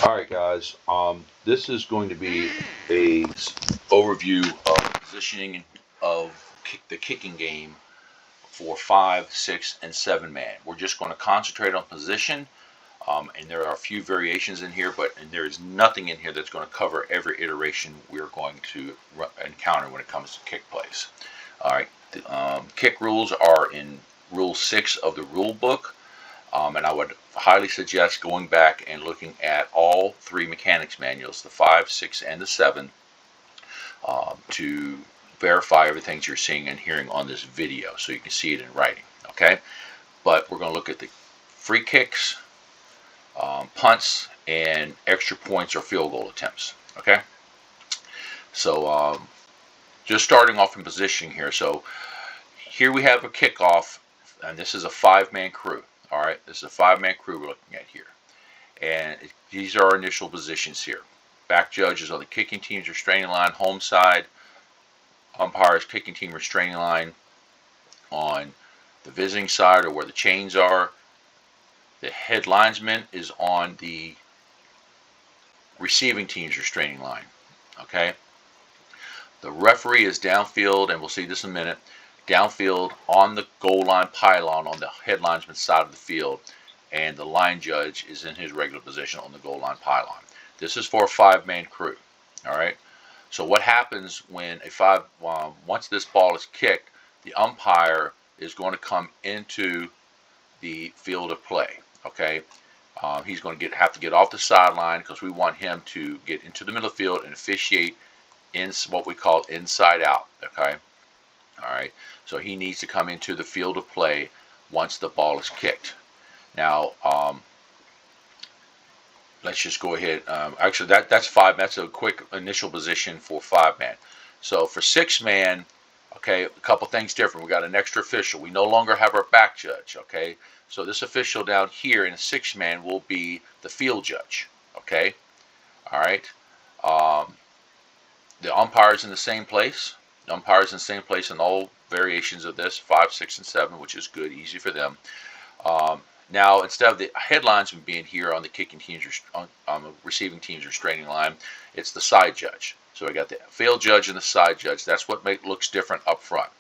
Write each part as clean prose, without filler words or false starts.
Alright guys, this is going to be a overview of positioning of the kicking game for 5, 6, and 7 man. We're just going to concentrate on position, and there are a few variations in here, and there is nothing in here that's going to cover every iteration we're going to encounter when it comes to kick plays. Alright, kick rules are in Rule 6 of the rule book. And I would highly suggest going back and looking at all three mechanics manuals, the 5, 6, and the 7, to verify everything you're seeing and hearing on this video so you can see it in writing. Okay, but we're going to look at the free kicks, punts, and extra points or field goal attempts. Okay, so just starting off in positioning here. So here we have a kickoff, and this is a 5-man crew. All right, this is a 5-man crew we're looking at here. And these are our initial positions here. Back judges on the kicking team's restraining line, home side. Umpires, kicking team restraining line on the visiting side or where the chains are. The head linesman is on the receiving team's restraining line. Okay. The referee is downfield, and we'll see this in a minute. Downfield on the goal line pylon on the head linesman's side of the field, and the line judge is in his regular position on the goal line pylon. This is for a 5-man crew. All right. So what happens when once this ball is kicked, the umpire is going to come into the field of play. Okay. He's going to have to get off the sideline because we want him to get into the middle of the field and officiate in what we call inside out. Okay. All right, so he needs to come into the field of play once the ball is kicked. Now, let's just go ahead. Actually, that's 5. That's a quick initial position for 5-man. So for 6-man, okay, a couple things different. We got an extra official. We no longer have our back judge. Okay, so this official down here in a 6-man will be the field judge. Okay, all right. The umpire's in the same place. The umpire's in the same place in all variations of this, 5, 6, and 7, which is good, easy for them. Now, instead of the head linesman being here on the kicking team's on the receiving team's restraining line, it's the side judge. So we got the field judge and the side judge. That's what looks different up front.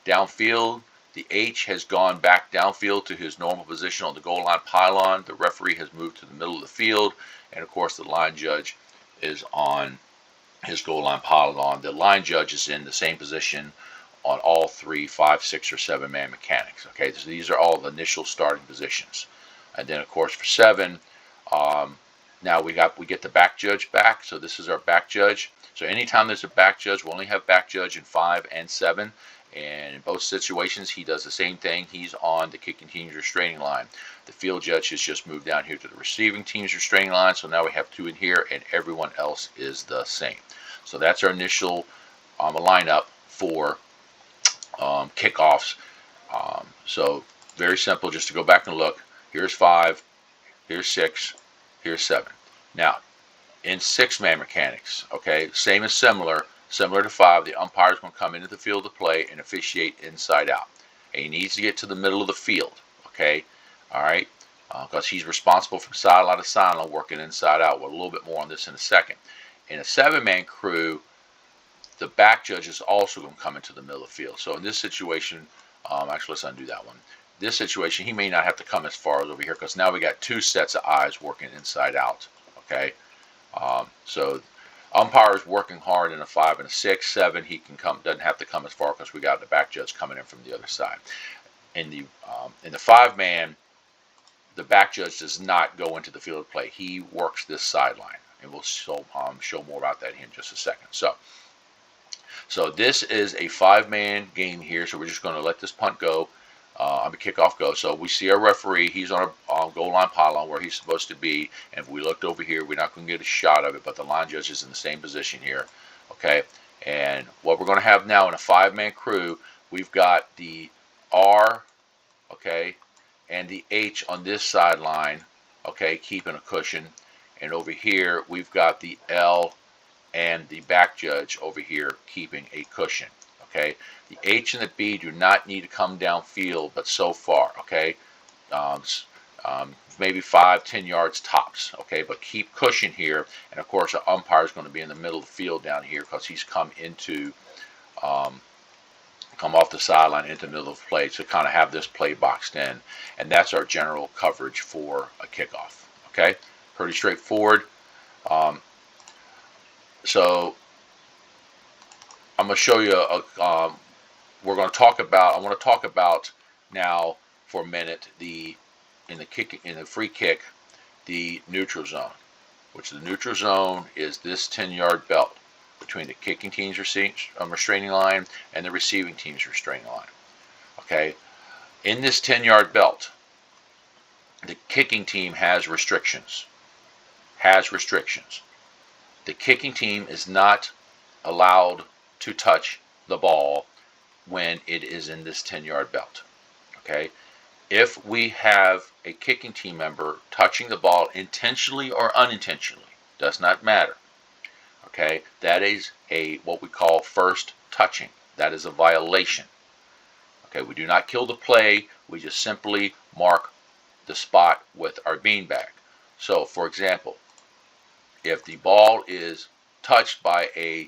Downfield, the H has gone back downfield to his normal position on the goal line pylon. The referee has moved to the middle of the field, and of course the line judge is on his goal line pylon. The line judge is in the same position on all 3, 5, 6, or 7-man mechanics. Okay, so these are all the initial starting positions. And then of course for 7, now we get the back judge back. So this is our back judge. So anytime there's a back judge, we only have back judge in 5 and 7. And in both situations, he does the same thing. He's on the kicking team's restraining line. The field judge has just moved down here to the receiving team's restraining line. So now we have 2 in here, and everyone else is the same. So that's our initial lineup for kickoffs. So very simple. Just to go back and look. Here's 5. Here's 6. Here's 7. Now, in 6-man mechanics, okay, same as similar to 5, the umpire is going to come into the field of play and officiate inside out. And he needs to get to the middle of the field, okay? All right? Because he's responsible for sideline to sideline working inside out. We'll a little bit more on this in a second. In a 7-man crew, the back judge is also going to come into the middle of the field. So in this situation, actually, let's undo that one. This situation, he may not have to come as far as over here because now we got 2 sets of eyes working inside out, okay? So umpire is working hard in a 5 and a 6, 7. He can come, doesn't have to come as far because we got the back judge coming in from the other side. In the 5-man, the back judge does not go into the field of play. He works this sideline, and we'll show more about that in just a second. So this is a 5-man game here. So we're just going to let this punt go. Kickoff go. So we see our referee. He's on a goal line pylon where he's supposed to be. And if we looked over here, we're not going to get a shot of it. But the line judge is in the same position here. Okay. And what we're going to have now in a 5-man crew, we've got the R, okay, and the H on this sideline, okay, keeping a cushion. And over here, we've got the L and the back judge over here keeping a cushion. Okay, the H and the B do not need to come downfield, but so far, okay. maybe 5-10 yards tops. Okay, but keep cushion here, and of course the umpire is going to be in the middle of the field down here because he's come off the sideline into the middle of the play to kind of have this play boxed in, and that's our general coverage for a kickoff. Okay, pretty straightforward. So I'm going to show you we're going to talk about. I want to talk about now for a minute in the free kick, the neutral zone, which the neutral zone is this 10-yard belt between the kicking team's restraining line and the receiving team's restraining line. Okay, in this 10-yard belt, the kicking team has restrictions. The kicking team is not allowed to touch the ball when it is in this 10-yard belt. Okay, if we have a kicking team member touching the ball intentionally or unintentionally, does not matter. Okay, that is what we call first touching. That is a violation. Okay, we do not kill the play. We just simply mark the spot with our beanbag. So, for example, if the ball is touched by a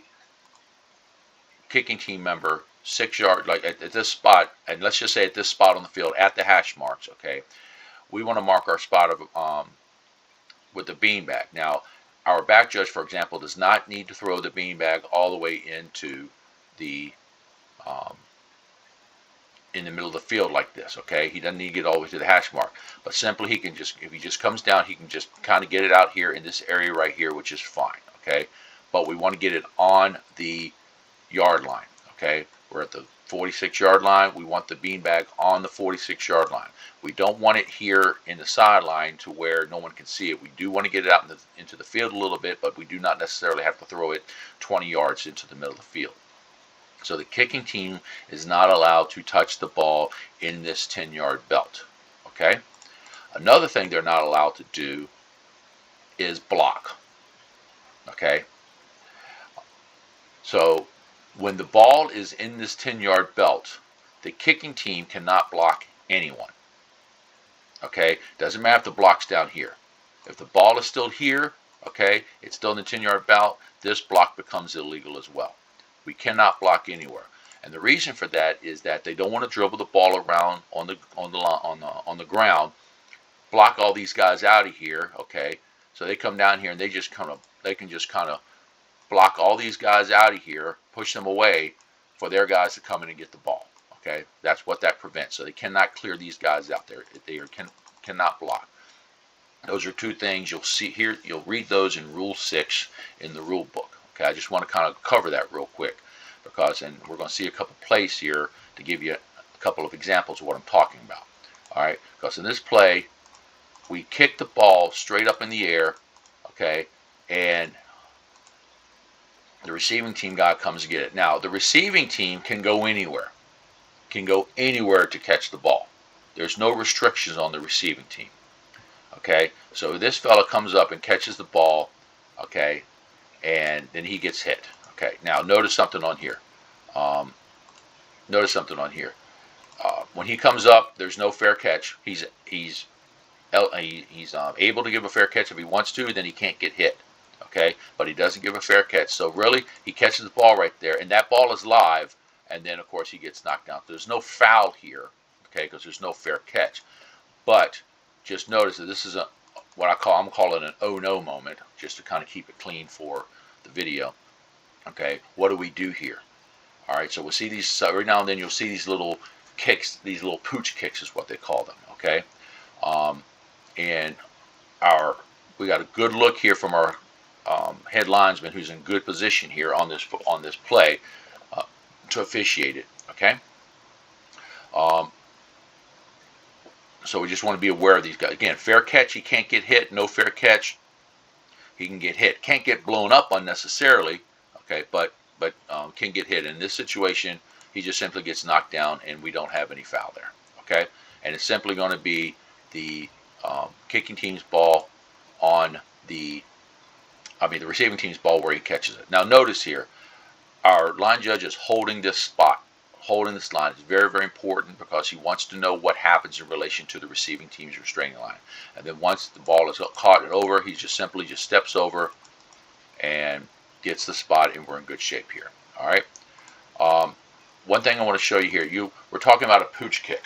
kicking team member 6 yards, like at this spot, and let's just say at this spot on the field at the hash marks, okay, we want to mark our spot with the beanbag. Now, our back judge, for example, does not need to throw the beanbag all the way into the in the middle of the field like this. Okay, he doesn't need to get all the way to the hash mark, but simply he can just, if he just comes down, he can just kind of get it out here in this area right here, which is fine. Okay, but we want to get it on the yard line. Okay, we're at the 46-yard line. We want the beanbag on the 46-yard line. We don't want it here in the sideline to where no one can see it. We do want to get it out into the field a little bit, but we do not necessarily have to throw it 20 yards into the middle of the field. So the kicking team is not allowed to touch the ball in this 10-yard belt. Okay? Another thing they're not allowed to do is block. Okay? So when the ball is in this 10-yard belt, the kicking team cannot block anyone. Okay? Doesn't matter if the block's down here. If the ball is still here, okay, it's still in the 10-yard belt, this block becomes illegal as well. We cannot block anywhere, and the reason for that is that they don't want to dribble the ball around on the ground, block all these guys out of here. Okay, so they come down here and they can just kind of block all these guys out of here, push them away for their guys to come in and get the ball. Okay, that's what that prevents. So they cannot clear these guys out there. They cannot block. Those are two things you'll see here. You'll read those in Rule 6 in the rule book. Okay, I just want to kind of cover that real quick because, and we're going to see a couple plays here to give you a couple of examples of what I'm talking about. All right, because in this play, we kick the ball straight up in the air, okay, and the receiving team guy comes to get it. Now, the receiving team can go anywhere to catch the ball. There's no restrictions on the receiving team. Okay, so this fella comes up and catches the ball, okay, and then he gets hit. Okay, now notice something on here. When he comes up, there's no fair catch. He's able to give a fair catch if he wants to. Then he can't get hit. Okay, but he doesn't give a fair catch. So really, he catches the ball right there, and that ball is live. And then of course he gets knocked down. There's no foul here. Okay, because there's no fair catch. But just notice that this is I'm calling an oh no moment, just to kind of keep it clean for the video. Okay, what do we do here? All right, so we'll see these every now and then. You'll see these little kicks, these little pooch kicks is what they call them. Okay, and we got a good look here from our head linesman, who's in good position here on this play to officiate it. Okay. So we just want to be aware of these guys. Again, fair catch, he can't get hit. No fair catch, he can get hit. Can't get blown up unnecessarily, okay, but can get hit. In this situation, he just simply gets knocked down, and we don't have any foul there, okay? And it's simply going to be the kicking team's ball on the receiving team's ball where he catches it. Now notice here, our line judge is holding this spot, holding this line is very, very important because he wants to know what happens in relation to the receiving team's restraining line. And then once the ball is caught and over, he just simply steps over and gets the spot, and we're in good shape here. All right. One thing I want to show you here, we're talking about a pooch kick.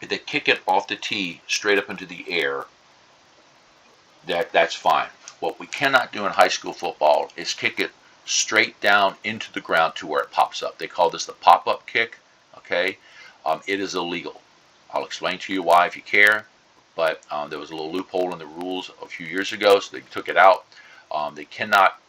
If they kick it off the tee straight up into the air, that's fine. What we cannot do in high school football is kick it straight down into the ground to where it pops up. They call this the pop-up kick. Okay, it is illegal. I'll explain to you why if you care. But there was a little loophole in the rules a few years ago, so they took it out. They cannot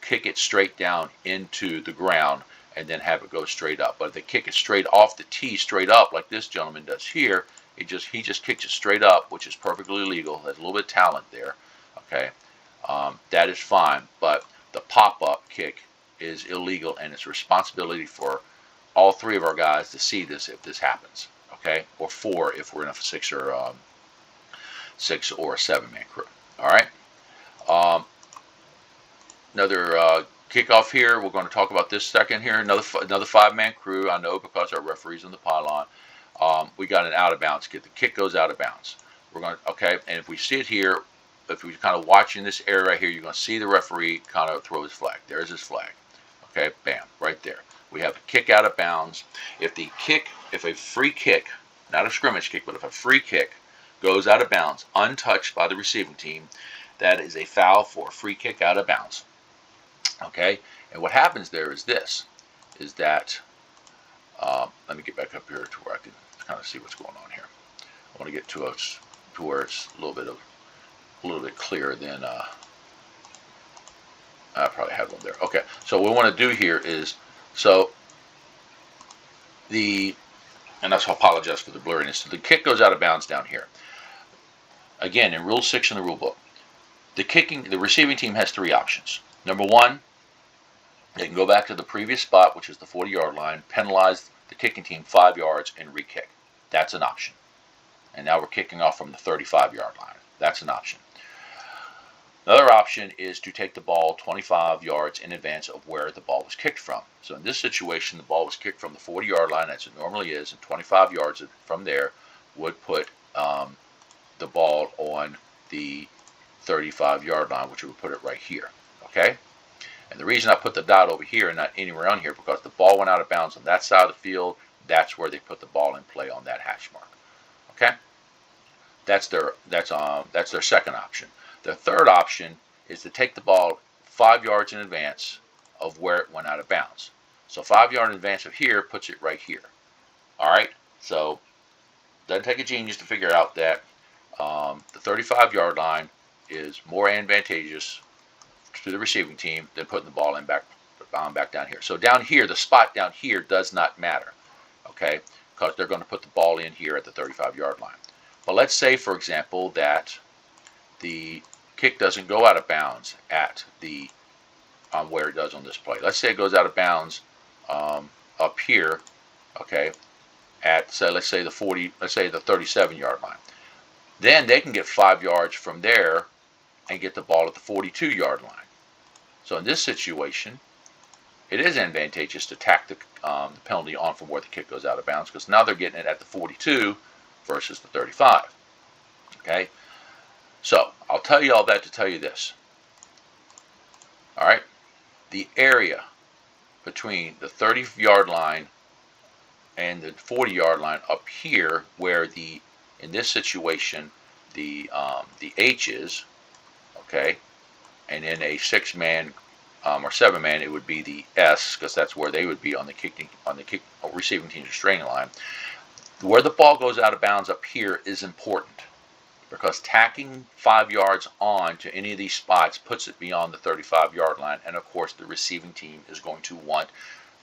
kick it straight down into the ground and then have it go straight up. But if they kick it straight off the tee, straight up, like this gentleman does here, he just kicks it straight up, which is perfectly legal. There's a little bit of talent there. Okay, that is fine. But the pop-up kick is illegal, and it's responsibility for all three of our guys to see this if this happens. Okay, or four if we're in a six or a 7-man crew. All right. Another kickoff here. We're going to talk about this second here. Another 5-man crew. I know because our referee's on the pylon. We got an out of bounds kick. The kick goes out of bounds. We're going to, okay, and if we see it here, if we kind of watching this area right here, you're going to see the referee kind of throw his flag. There's his flag. Okay, bam, right there. We have a kick out of bounds. If a free kick, not a scrimmage kick, but if a free kick goes out of bounds, untouched by the receiving team, that is a foul for a free kick out of bounds. Okay, and what happens there is this, is that, let me get back up here to where I can kind of see what's going on here. I want to get to where it's a little bit clearer than, I probably have one there. Okay, so what we want to do here is, and that's why I apologize for the blurriness. So the kick goes out of bounds down here. Again, in Rule 6 in the rule book, the receiving team has 3 options. Number 1, they can go back to the previous spot, which is the 40-yard line, penalize the kicking team 5 yards, and re-kick. That's an option. And now we're kicking off from the 35-yard line. That's an option. Another option is to take the ball 25 yards in advance of where the ball was kicked from. So in this situation, the ball was kicked from the 40-yard line, as it normally is, and 25 yards from there would put the ball on the 35-yard line, which would put it right here. Okay? And the reason I put the dot over here and not anywhere on here, because the ball went out of bounds on that side of the field. That's where they put the ball in play on that hash mark. Okay? That's their second option. The third option is to take the ball 5 yards in advance of where it went out of bounds. So 5 yards in advance of here puts it right here. All right? So it doesn't take a genius to figure out that the 35-yard line is more advantageous to the receiving team than putting the ball in back down here. So down here, the spot down here does not matter, okay, because they're going to put the ball in here at the 35-yard line. But let's say, for example, that the kick doesn't go out of bounds at the where it does on this play. Let's say it goes out of bounds up here, okay, at let's say the 37-yard line. Then they can get 5 yards from there and get the ball at the 42-yard line. So in this situation, it is advantageous to tack the penalty on from where the kick goes out of bounds, because now they're getting it at the 42 versus the 35. Okay? So I'll tell you all that to tell you this. All right? The area between the 30-yard line and the 40-yard line up here, where in this situation the H is, okay, and in a 6-man or 7-man it would be the S, because that's where they would be on the receiving team's restraining line. Where the ball goes out of bounds up here is important, because tacking 5 yards on to any of these spots puts it beyond the 35-yard line, and of course the receiving team is going to want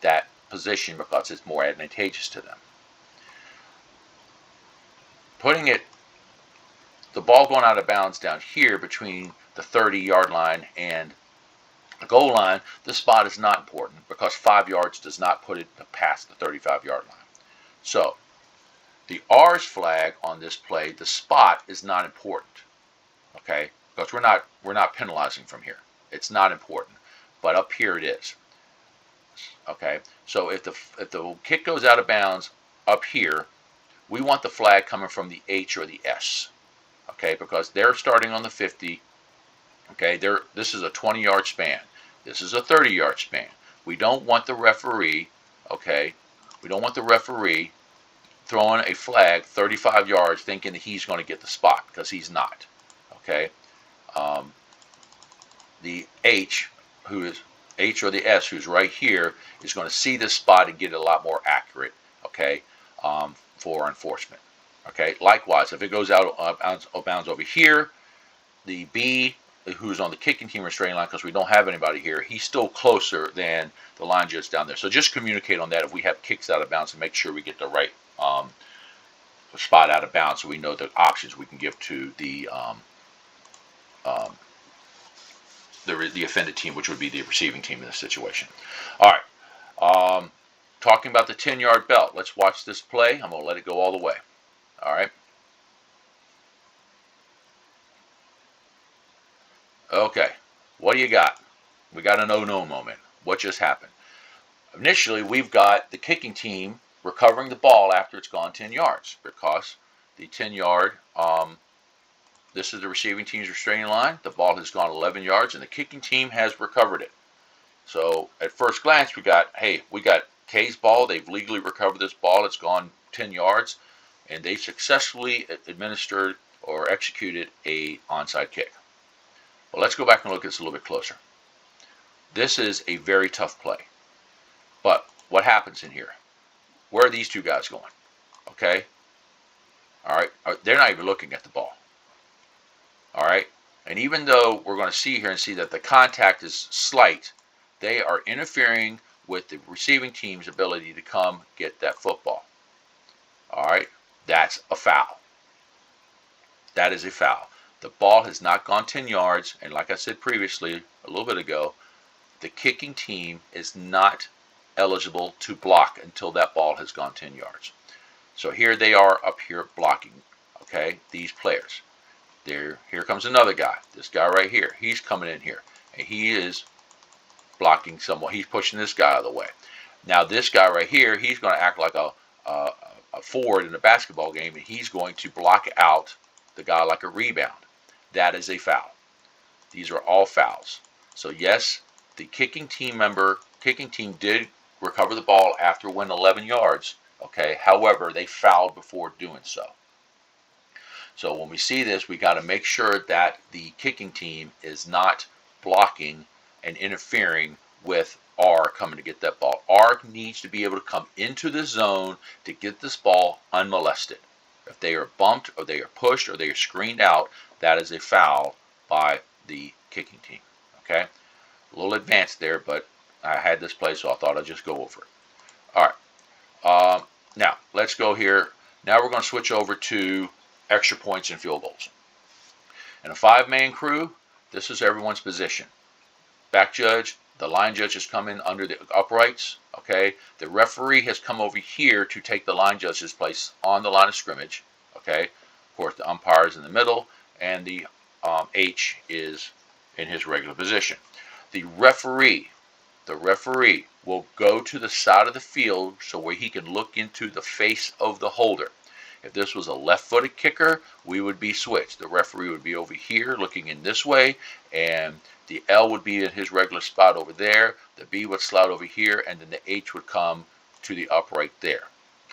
that position because it's more advantageous to them. Putting the ball going out of bounds down here between the 30-yard line and the goal line, the spot is not important, because 5 yards does not put it past the 35-yard line. So the R's flag on this play, the spot is not important, okay, because we're not penalizing from here. It's not important, but up here it is. Okay, so if the kick goes out of bounds up here, we want the flag coming from the H or the S. Okay, because they're starting on the 50. Okay, this is a 20-yard span. This is a 30-yard span. We don't want the referee. Okay, we don't want the referee throwing a flag 35 yards thinking that he's going to get the spot, because he's not. Okay, um, the H or the S, who's right here, is going to see this spot and get it a lot more accurate. Okay, for enforcement. Okay, likewise, if it goes out of bounds over here, the B, who's on the kicking team restraining line, because we don't have anybody here, he's still closer than the line judge down there. So just communicate on that if we have kicks out of bounds, and make sure we get the right spot out of bounds, so we know the options we can give to the offended team, which would be the receiving team in this situation. All right. Talking about the 10-yard belt, let's watch this play. I'm going to let it go all the way. All right. Okay. What do you got? We got an oh-no moment. What just happened? Initially, we've got the kicking team recovering the ball after it's gone 10 yards, because the 10-yard, this is the receiving team's restraining line. The ball has gone 11 yards, and the kicking team has recovered it. So at first glance, we got K's ball. They've legally recovered this ball. It's gone 10 yards, and they successfully administered or executed a onside kick. Well, let's go back and look at this a little bit closer. This is a very tough play. But what happens in here? Where are these two guys going? Okay? All right? They're not even looking at the ball. All right? And even though we're going to see here and see that the contact is slight, they are interfering with the receiving team's ability to come get that football. All right? That's a foul. That is a foul. The ball has not gone 10 yards, and like I said previously, a little bit ago, the kicking team is not eligible to block until that ball has gone 10 yards. So here they are up here blocking, okay, these players. Here comes another guy, this guy right here. He's coming in here, and he is blocking someone. He's pushing this guy out of the way. Now this guy right here, he's going to act like a forward in a basketball game, and he's going to block out the guy like a rebound. That is a foul. These are all fouls. So yes, the kicking team did recover the ball after it went 11 yards. Okay, however, they fouled before doing so. So when we see this, we got to make sure that the kicking team is not blocking and interfering with R coming to get that ball. R needs to be able to come into the zone to get this ball unmolested. If they are bumped or they are pushed or they are screened out, that is a foul by the kicking team. Okay, a little advanced there, but I had this play, so I thought I'd just go over it. All right. Now let's go here. Now we're going to switch over to extra points and field goals. In a 5-man crew, this is everyone's position. Back judge, the line judge has come in under the uprights. Okay, the referee has come over here to take the line judge's place on the line of scrimmage. Okay, of course the umpire is in the middle, and the H is in his regular position. The referee will go to the side of the field so where he can look into the face of the holder. If this was a left-footed kicker, we would be switched. The referee would be over here looking in this way, and the L would be in his regular spot over there. The B would slide over here, and then the H would come to the upright there.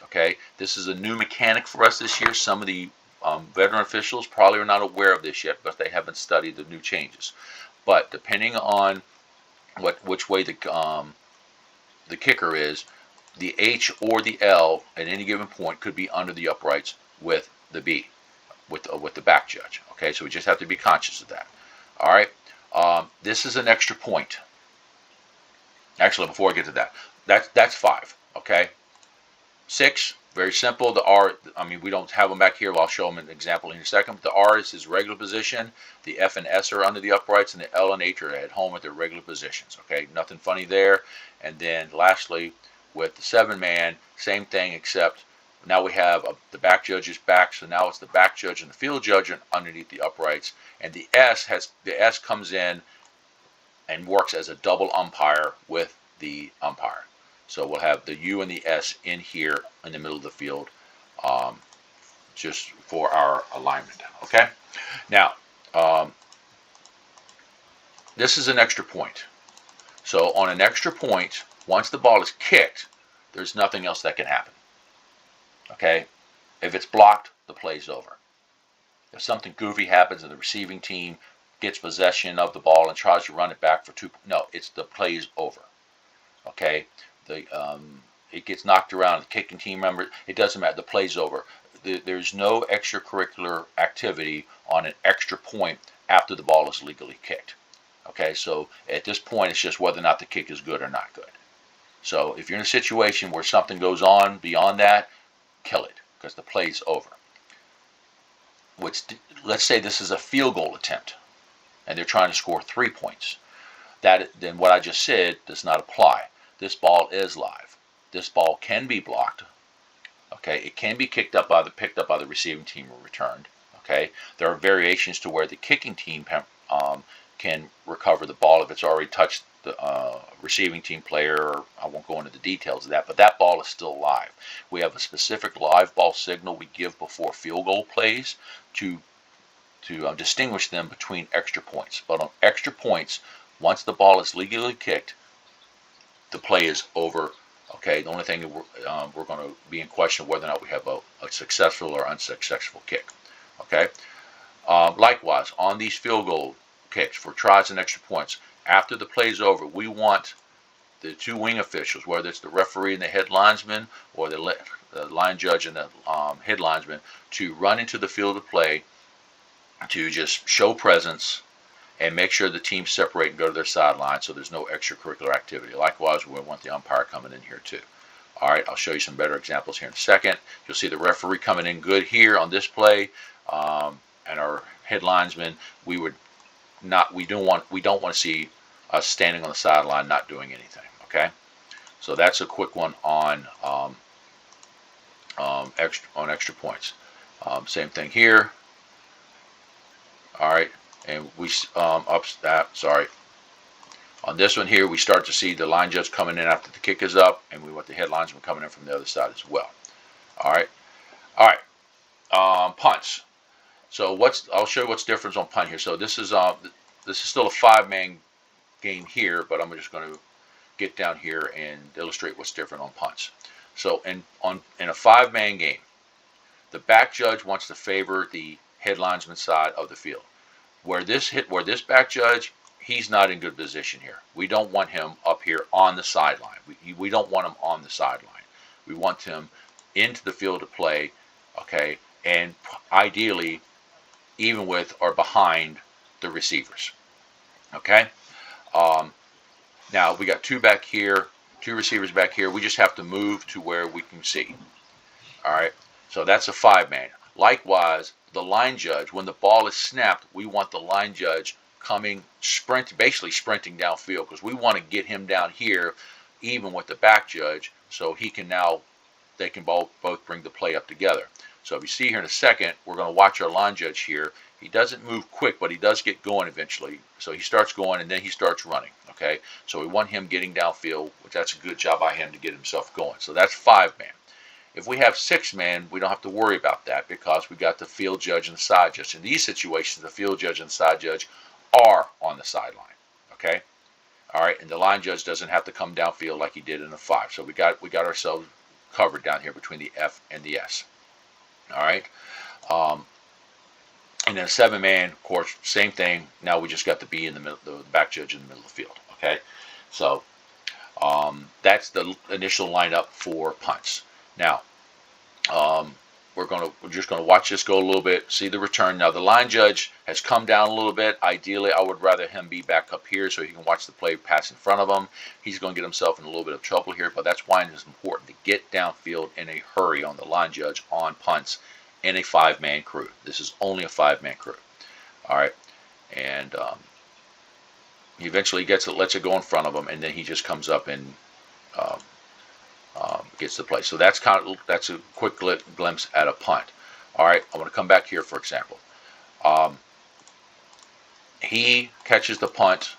Okay, this is a new mechanic for us this year. Some of the veteran officials probably are not aware of this yet, but they haven't studied the new changes. But depending on which way the kicker is, the H or the L at any given point could be under the uprights with the B, with the back judge. Okay, so we just have to be conscious of that. All right, this is an extra point. Actually, before I get to that, that's 5. Okay, 6, very simple. The R, I mean, we don't have them back here. But I'll show them an example in a second. But the R is his regular position. The F and S are under the uprights, and the L and H are at home at their regular positions. Okay, nothing funny there. And then lastly, with the 7-man, same thing, except now we have the back judge's back, so now it's the back judge and the field judge underneath the uprights, and the S comes in and works as a double umpire with the umpire. So we'll have the U and the S in here in the middle of the field, um, just for our alignment. Okay. Now, this is an extra point. So on an extra point, once the ball is kicked, there's nothing else that can happen. Okay. If it's blocked, the play's over. If something goofy happens and the receiving team gets possession of the ball and tries to run it back for two, no, it's the play's over. Okay, it gets knocked around. The kicking team member, it doesn't matter. The play's over. There's no extracurricular activity on an extra point after the ball is legally kicked. Okay, so at this point, it's just whether or not the kick is good or not good. So if you're in a situation where something goes on beyond that, kill it because the play's over. Let's say this is a field goal attempt and they're trying to score 3 points. Then what I just said does not apply. This ball is live. This ball can be blocked. Okay, it can be picked up by the receiving team or returned. Okay, there are variations to where the kicking team can recover the ball if it's already touched the receiving team player. Or I won't go into the details of that, but that ball is still live. We have a specific live ball signal we give before field goal plays to distinguish them between extra points. But on extra points, once the ball is legally kicked, the play is over. Okay, the only thing we're going to be in question whether or not we have a successful or unsuccessful kick. Okay. Likewise, on these field goal kicks for tries and extra points, after the play is over, we want the two wing officials, whether it's the referee and the head linesman or the line judge and the head linesman, to run into the field of play to just show presence and make sure the teams separate and go to their sideline so there's no extracurricular activity. Likewise, we want the umpire coming in here too. All right, I'll show you some better examples here in a second. You'll see the referee coming in good here on this play, and our head linesman. We don't want to see us standing on the sideline not doing anything. Okay, so that's a quick one on extra points. Same thing here. All right. And we on this one here, we start to see the line judge coming in after the kick is up, and we want the head linesman coming in from the other side as well. All right. Punts. So I'll show you what's different on punt here. So this is still a 5-man game here, but I'm just going to get down here and illustrate what's different on punts. So in a 5-man game, the back judge wants to favor the head linesman side of the field. Where this back judge, he's not in good position here. We don't want him up here on the sideline. We don't want him on the sideline. We want him into the field of play, okay, and ideally even with or behind the receivers, okay. Now we got two back here, two receivers back here. We just have to move to where we can see. All right, so that's a 5-man. Likewise, the line judge, when the ball is snapped, we want the line judge basically sprinting downfield, because we want to get him down here even with the back judge, so they can both bring the play up together. So if you see here in a second, we're going to watch our line judge here. He doesn't move quick, but he does get going eventually. So he starts going and then he starts running. Okay, so we want him getting downfield, which that's a good job by him to get himself going. So that's 5-man. If we have 6-man, we don't have to worry about that because we got the field judge and the side judge. In these situations, the field judge and the side judge are on the sideline. Okay, all right, and the line judge doesn't have to come downfield like he did in the 5. So we got ourselves covered down here between the F and the S. All right, and then a 7-man, of course, same thing. Now we just got to be in the middle, the back judge in the middle of the field. Okay, so that's the initial lineup for punts. Now, we're just going to watch this go a little bit, see the return. Now, the line judge has come down a little bit. Ideally, I would rather him be back up here so he can watch the play pass in front of him. He's going to get himself in a little bit of trouble here, but that's why it is important to get downfield in a hurry on the line judge on punts in a 5-man crew. This is only a 5-man crew. All right, and he eventually lets it go in front of him, and then he just comes up and gets the play. So that's a quick glimpse at a punt. All right, I want to come back here for example. He catches the punt.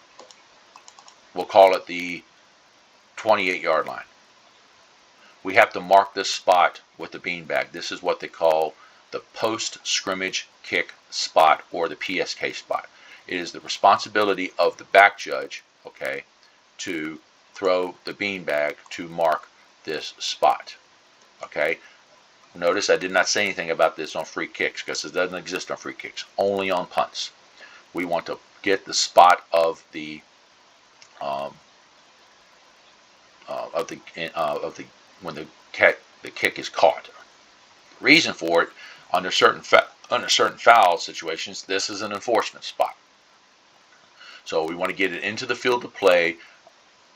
We'll call it the 28-yard line. We have to mark this spot with the beanbag. This is what they call the post-scrimmage kick spot, or the PSK spot. It is the responsibility of the back judge, okay, to throw the beanbag to mark this spot, okay. Notice I did not say anything about this on free kicks, because it doesn't exist on free kicks, only on punts. We want to get the spot of the when the kick is caught. The reason for it, under certain foul situations, this is an enforcement spot. So we want to get it into the field of play,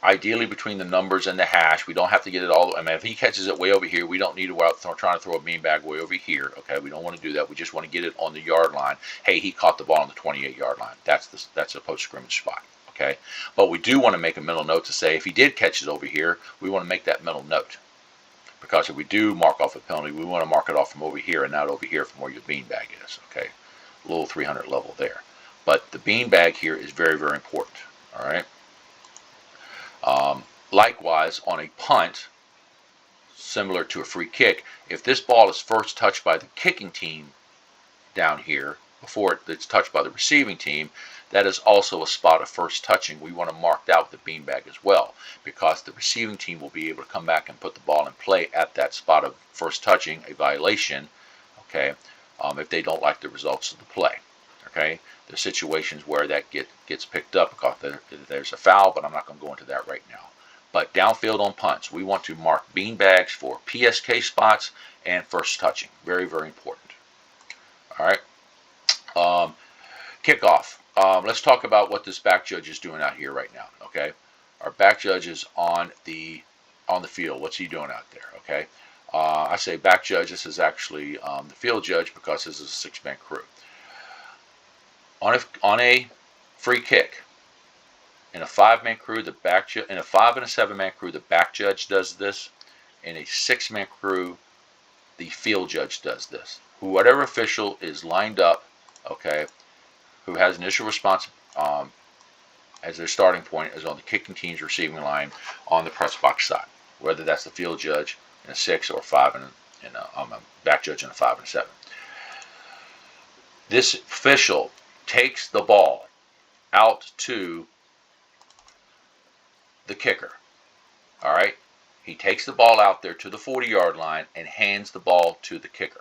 ideally between the numbers and the hash. We don't have to get it all. I mean, if he catches it way over here, we don't need to go out trying to throw a beanbag way over here. Okay, we don't want to do that. We just want to get it on the yard line. Hey, he caught the ball on the 28-yard line. That's a post-scrimmage spot. Okay, but we do want to make a mental note to say if he did catch it over here, we want to make that mental note, because if we do mark off a penalty, we want to mark it off from over here and not over here from where your beanbag is. Okay, a little 300 level there. But the beanbag here is very, very important. All right. Likewise, on a punt, similar to a free kick, if this ball is first touched by the kicking team down here, before it's touched by the receiving team, that is also a spot of first touching. We want to mark that with the beanbag as well, because the receiving team will be able to come back and put the ball in play at that spot of first touching, a violation, okay, if they don't like the results of the play. Okay, there's situations where that gets picked up because there's a foul, but I'm not going to go into that right now. But downfield on punts, we want to mark beanbags for PSK spots and first touching. Very, very important. All right. Kickoff. Let's talk about what this back judge is doing out here right now. Okay, our back judge is on the field. What's he doing out there? Okay, I say back judge. This is actually the field judge, because this is a 6-man crew. On a free kick, in a 5-man crew, in a 5 and a 7-man crew, the back judge does this. In a 6-man crew, the field judge does this. Whatever official is lined up, okay, who has initial response as their starting point, is on the kicking team's receiving line on the press box side, whether that's the field judge in a 6 or 5 and a back judge in a 5 and a 7. This official takes the ball out to the kicker. All right, he takes the ball out there to the 40-yard line and hands the ball to the kicker.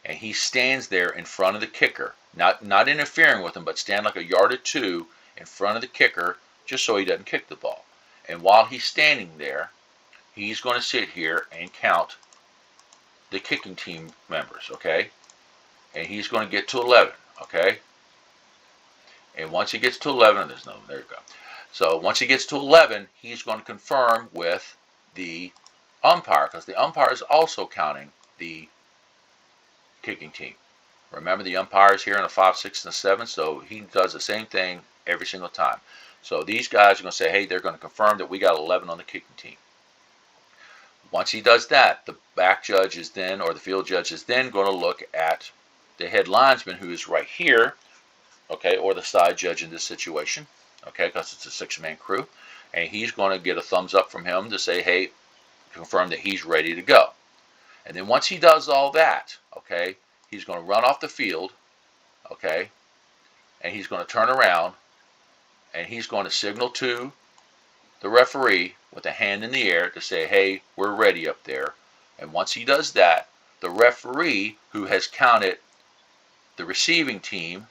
And he stands there in front of the kicker, not interfering with him, but stand like a yard or two in front of the kicker, just so he doesn't kick the ball. And while he's standing there, he's going to sit here and count the kicking team members, okay? And he's going to get to 11, okay? And once he gets to 11, there you go. So once he gets to 11, he's going to confirm with the umpire, because the umpire is also counting the kicking team. Remember, the umpire is here in a 5, 6, and a 7, so he does the same thing every single time. So these guys are going to say, hey, they're going to confirm that we got 11 on the kicking team. Once he does that, the back judge is then, or the field judge is then going to look at the head linesman, who is right here, okay, or the side judge in this situation, okay, because it's a 6-man crew, and he's going to get a thumbs up from him to say, hey, confirm that he's ready to go. And then once he does all that, okay, he's going to run off the field, okay, and he's going to turn around, and he's going to signal to the referee with a hand in the air to say, hey, we're ready up there. And once he does that, the referee, who has counted the receiving team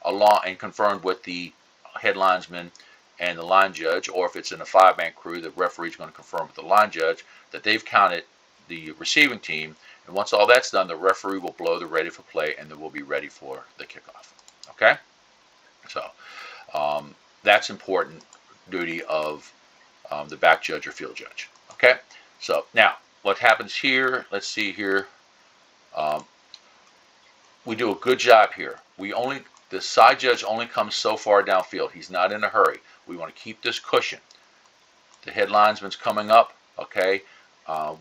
along and confirmed with the head linesman and the line judge, or if it's in a 5-man crew, the referee is going to confirm with the line judge that they've counted the receiving team. And once all that's done, the referee will blow the ready for play, and then we'll be ready for the kickoff. Okay? So that's important duty of the back judge or field judge. Okay? So now, what happens here, let's see here. We do a good job here. The side judge only comes so far downfield. He's not in a hurry. We want to keep this cushion. The head linesman's coming up, okay?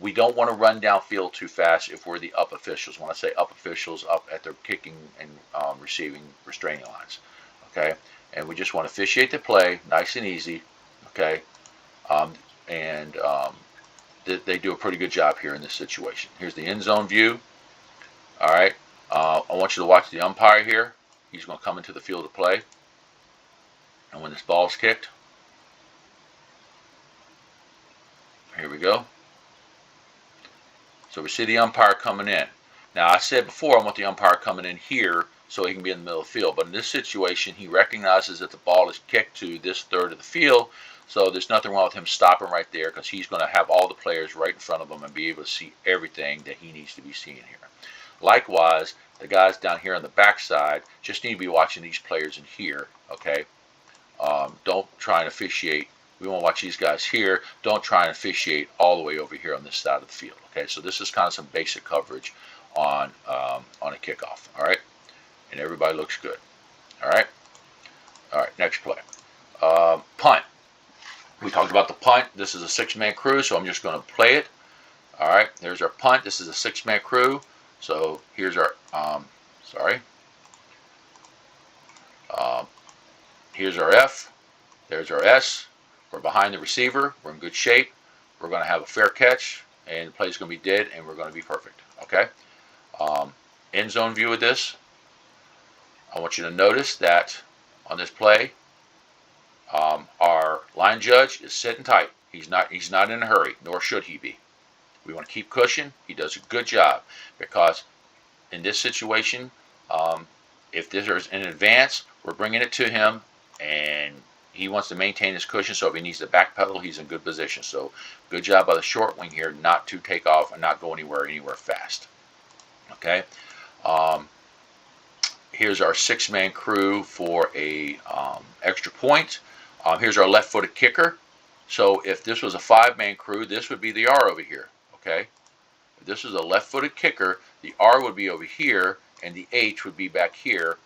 We don't want to run downfield too fast if we're the up officials. When I say up officials, up at their kicking and receiving restraining lines, okay? And we just want to officiate the play, nice and easy, okay? and they do a pretty good job here in this situation. Here's the end zone view. All right, I want you to watch the umpire here. He's going to come into the field of play, and when this ball's kicked, here we go. So we see the umpire coming in. Now, I said before I want the umpire coming in here so he can be in the middle of the field. But in this situation, he recognizes that the ball is kicked to this third of the field. So there's nothing wrong with him stopping right there, because he's going to have all the players right in front of him and be able to see everything that he needs to be seeing here. Likewise, the guys down here on the backside just need to be watching these players in here, okay? Don't try and officiate. We want to watch these guys here. Don't try and officiate all the way over here on this side of the field, okay? So this is kind of some basic coverage on a kickoff, all right? And everybody looks good, all right? All right, next play. Punt. We talked about the punt. This is a six-man crew, so I'm just going to play it. All right, there's our punt. This is a six-man crew. So here's our, here's our F. There's our S. We're behind the receiver. We're in good shape. We're going to have a fair catch, and the play's going to be dead, and we're going to be perfect, okay? End zone view of this. I want you to notice that on this play, our line judge is sitting tight. He's not in a hurry, nor should he be. We want to keep cushion. He does a good job, because in this situation, if there's an advance, we're bringing it to him, and he wants to maintain his cushion. So if he needs to backpedal, he's in good position. So good job by the short wing here, not to take off and not go anywhere fast. Okay. Here's our six-man crew for a extra point. Here's our left-footed kicker. So if this was a five-man crew, this would be the R over here. Okay. If this is a left-footed kicker, the R would be over here, and the H would be back here.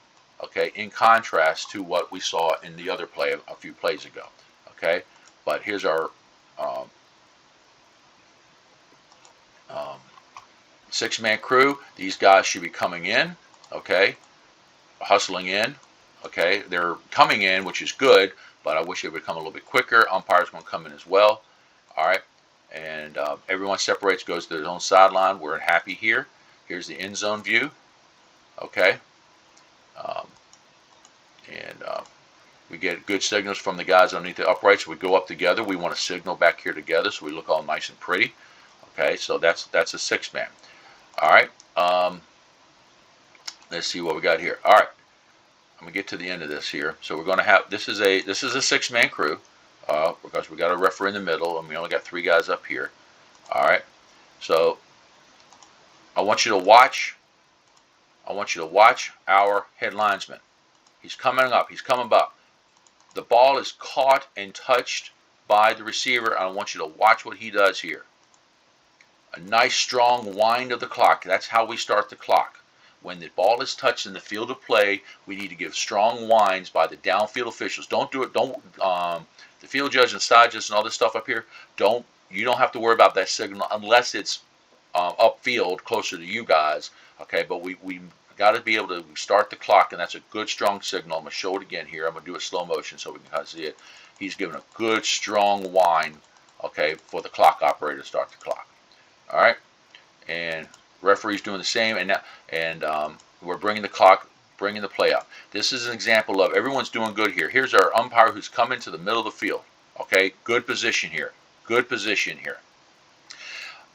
Okay. In contrast to what we saw in the other play a few plays ago. Okay. But here's our six-man crew. These guys should be coming in. Okay. Hustling in. Okay, they're coming in, which is good, but I wish they would come a little bit quicker. Umpires going to come in as well. All right, and everyone separates, goes to their own sideline. We're happy here. Here's the end zone view. Okay, we get good signals from the guys underneath the uprights. We go up together. We want to signal back here together, so we look all nice and pretty. Okay, so that's a six-man. All right. Let's see what we got here. All right, I'm gonna get to the end of this here. So we're gonna have this is a six-man crew because we got a referee in the middle, and we only got three guys up here. All right, so I want you to watch. Our head linesman. He's coming up. He's coming up. The ball is caught and touched by the receiver. I want you to watch what he does here. A nice strong wind of the clock. That's how we start the clock. When the ball is touched in the field of play, we need to give strong winds by the downfield officials. Don't do it. The field judge and side judge and all this stuff up here. You don't have to worry about that signal unless it's upfield closer to you guys. Okay, but we got to be able to start the clock, and that's a good strong signal. I'm gonna show it again here. I'm gonna do it slow motion so we can kind of see it. He's giving a good strong wind. Okay, for the clock operator to start the clock. All right, and referee's doing the same, and we're bringing the play up. This is an example of everyone's doing good here. Here's our umpire who's coming to the middle of the field. Okay, good position here. Good position here.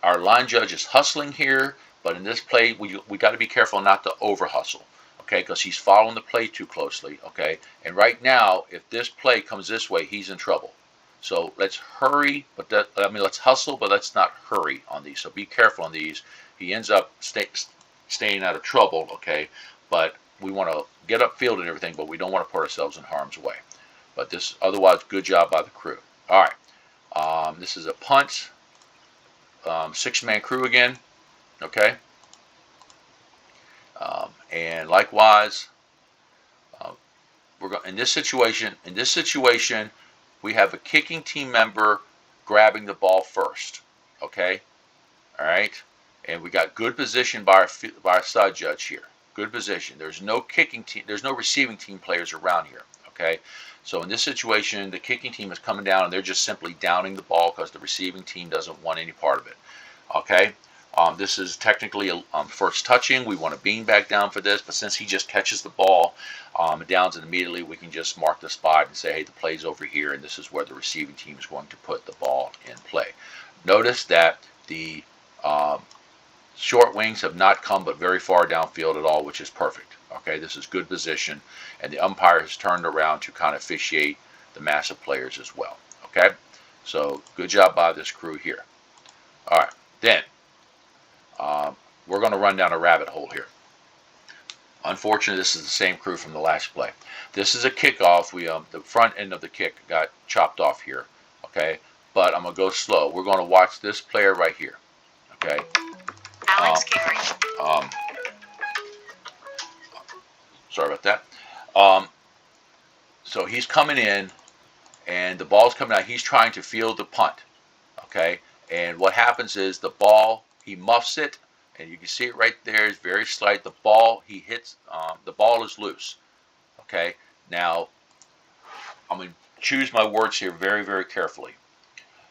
Our line judge is hustling here, but in this play, we got to be careful not to over hustle. Okay, because he's following the play too closely. Okay, and right now, if this play comes this way, he's in trouble. So let's hurry, but let's hustle, but let's not hurry on these. So be careful on these. He ends up staying out of trouble, okay? But we want to get upfield and everything, but we don't want to put ourselves in harm's way. But this, otherwise, good job by the crew. All right, this is a punt, six-man crew again, okay? And likewise, we're going in this situation. We have a kicking team member grabbing the ball first, okay? All right, and we got good position by our side judge here. Good position. There's no kicking team. There's no receiving team players around here. Okay, so in this situation, the kicking team is coming down and they're just simply downing the ball because the receiving team doesn't want any part of it. Okay, this is technically a first touching. We want to bean back down for this, but since he just catches the ball, downs it immediately, we can just mark the spot and say, hey, the play's over here, and this is where the receiving team is going to put the ball in play. Notice that the short wings have not come but very far downfield at all, which is perfect. Okay, this is good position, and the umpire has turned around to kind of officiate the massive players as well. Okay, so good job by this crew here. All right, then we're going to run down a rabbit hole here. Unfortunately, this is the same crew from the last play. This is a kickoff. The front end of the kick got chopped off here. Okay, but I'm going to go slow. We're going to watch this player right here. Okay. Alex Carey. Sorry about that. So he's coming in, and the ball's coming out. He's trying to field the punt. Okay, and what happens is the ball, he muffs it, and you can see it right there. It's very slight. The ball he hits, the ball is loose. Okay, now I'm going to choose my words here very, very carefully.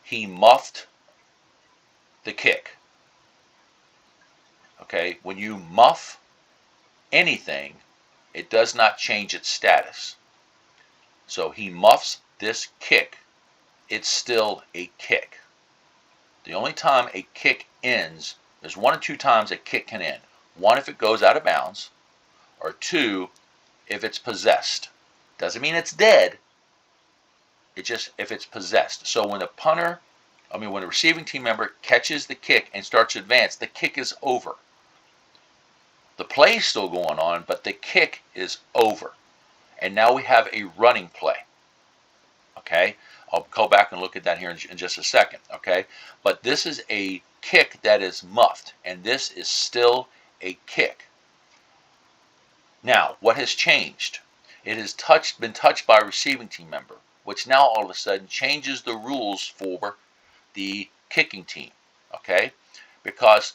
He muffed the kick. Okay, when you muff anything, it does not change its status. So he muffs this kick. It's still a kick. The only time a kick ends, there's one or two times a kick can end. One, if it goes out of bounds, or two, if it's possessed. Doesn't mean it's dead. It's just if it's possessed. So when when a receiving team member catches the kick and starts to advance, the kick is over. The play is still going on, but the kick is over. And now we have a running play. Okay? I'll go back and look at that here in just a second. Okay? But this is a kick that is muffed, and this is still a kick. Now, what has changed? It has been touched by a receiving team member, which now all of a sudden changes the rules for the kicking team. Okay? Because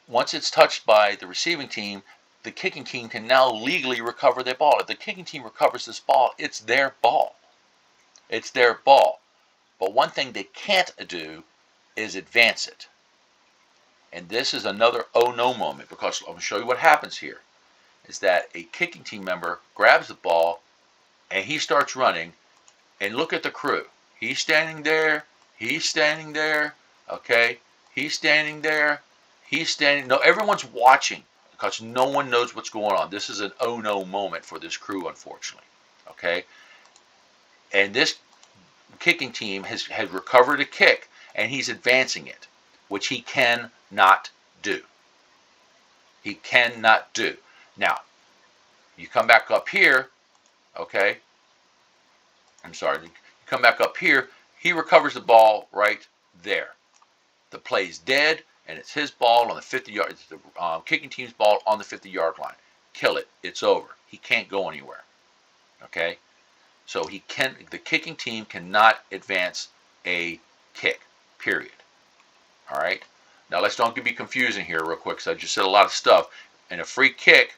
once it's touched by the receiving team, the kicking team can now legally recover their ball. If the kicking team recovers this ball, it's their ball. It's their ball. But one thing they can't do is advance it. And this is another oh no moment, because I'm going to show you what happens here. Is that a kicking team member grabs the ball and he starts running, and look at the crew. He's standing there. He's standing there. Okay? He's standing there. He's standing. No, everyone's watching because no one knows what's going on. This is an oh no moment for this crew, unfortunately. Okay? And this kicking team has recovered a kick, and he's advancing it, which he cannot do. He cannot do. Now, you come back up here, okay? I'm sorry. You come back up here. He recovers the ball right there. The play's dead, and it's his ball on the 50-yard. It's the kicking team's ball on the 50-yard line. Kill it. It's over. He can't go anywhere. Okay? So the kicking team cannot advance a kick, period. All right? Now, don't be confusing here real quick, because I just said a lot of stuff. In a free kick,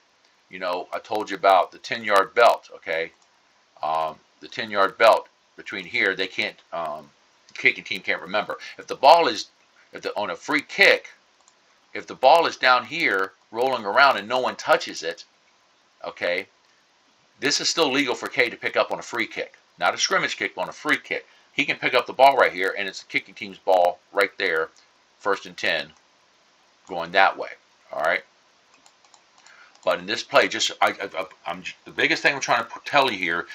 I told you about the 10-yard belt, okay? The 10-yard belt between here, they can't, the kicking team can't remember. If the ball is, on a free kick, if the ball is down here rolling around and no one touches it, okay, this is still legal for K to pick up on a free kick. Not a scrimmage kick, but on a free kick. He can pick up the ball right here, and it's the kicking team's ball right there, 1st and 10, going that way, all right? But in this play, the biggest thing I'm trying to tell you here,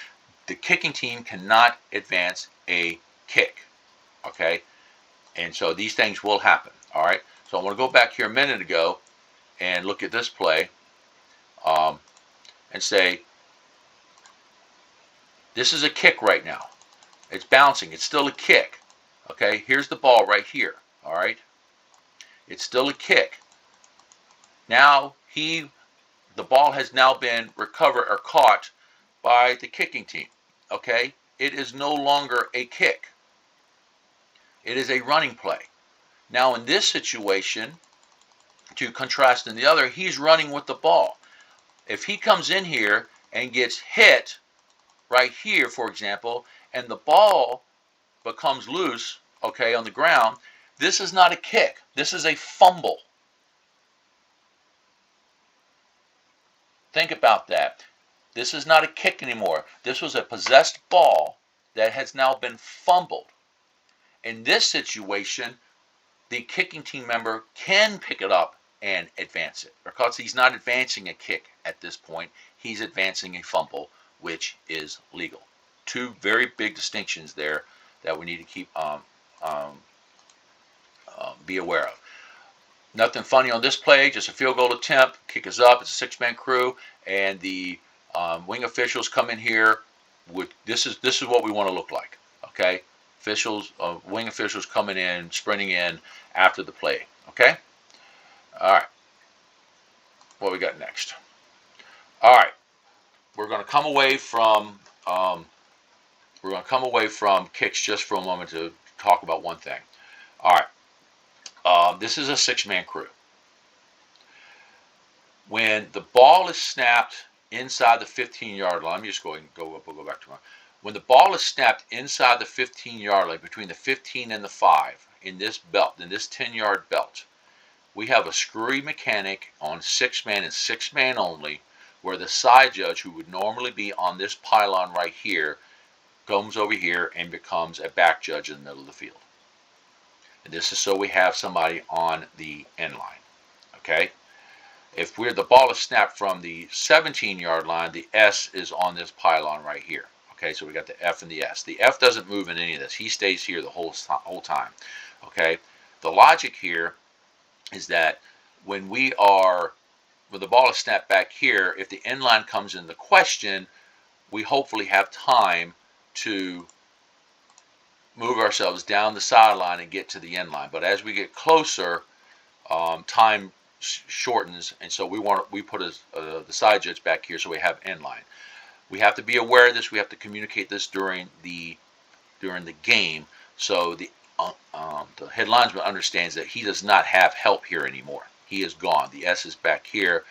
the kicking team cannot advance a kick, okay? And so these things will happen, all right? So I'm going to go back here a minute ago and look at this play and say, this is a kick right now. It's bouncing. It's still a kick, okay? Here's the ball right here, all right? It's still a kick. Now the ball has now been recovered or caught by the kicking team, okay? It is no longer a kick. It is a running play. Now in this situation, to contrast in the other, he's running with the ball. If he comes in here and gets hit right here, for example, and the ball becomes loose, okay, on the ground, this is not a kick. This is a fumble. Think about that. This is not a kick anymore. This was a possessed ball that has now been fumbled. In this situation, the kicking team member can pick it up and advance it, because he's not advancing a kick at this point. He's advancing a fumble, which is legal. Two very big distinctions there that we need to keep be aware of. Nothing funny on this play, just a field goal attempt. Kick is up. It's a six-man crew, and the wing officials come in here. This is what we want to look like. Okay, wing officials coming in, sprinting in after the play. Okay, all right. What we got next? All right, we're going to come away from kicks just for a moment to talk about one thing. All right. This is a six-man crew. When the ball is snapped inside the 15-yard line, let me just go back to when the ball is snapped inside the 15-yard line, between the 15 and the 5, in this 10-yard belt, we have a screwy mechanic on six-man and six-man only, where the side judge, who would normally be on this pylon right here, comes over here and becomes a back judge in the middle of the field. And this is so we have somebody on the end line. Okay? If the ball is snapped from the 17-yard line, the S is on this pylon right here. Okay, so we got the F and the S. The F doesn't move in any of this. He stays here the whole time. Okay? The logic here is that when the ball is snapped back here, if the end line comes into question, we hopefully have time to move ourselves down the sideline and get to the end line. But as we get closer, time shortens, and so we put the side judge back here so we have end line. We have to be aware of this. We have to communicate this during the game, so the head linesman understands that he does not have help here anymore. He is gone. The S is back here.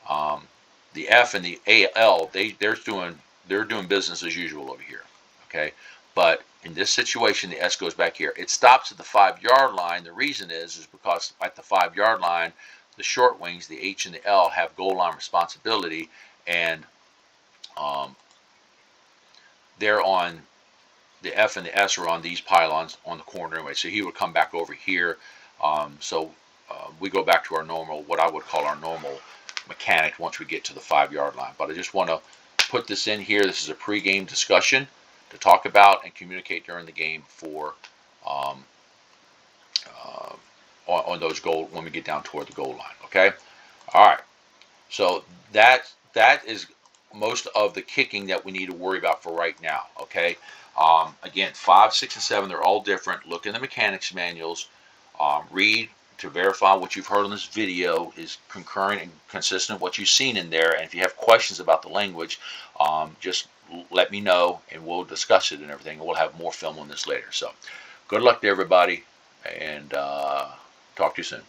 The F and the AL, they're doing business as usual over here. Okay, but in this situation, the S goes back here. It stops at the 5-yard line. The reason is because at the 5-yard line, the short wings, the H and the L, have goal line responsibility, and they're on the F and the S are on these pylons on the corner anyway. So he would come back over here. We go back to our normal, what I would call our normal mechanic once we get to the 5-yard line. But I just want to put this in here. This is a pregame discussion to talk about and communicate during the game for on those goal when we get down toward the goal line. Okay, all right. So that is most of the kicking that we need to worry about for right now. Okay. Again, 5, 6, and 7, they're all different. Look in the mechanics manuals. Read to verify what you've heard on this video is concurrent and consistent with what you've seen in there. And if you have questions about the language, just let me know and we'll discuss it and everything. We'll have more film on this later. So good luck to everybody, and talk to you soon.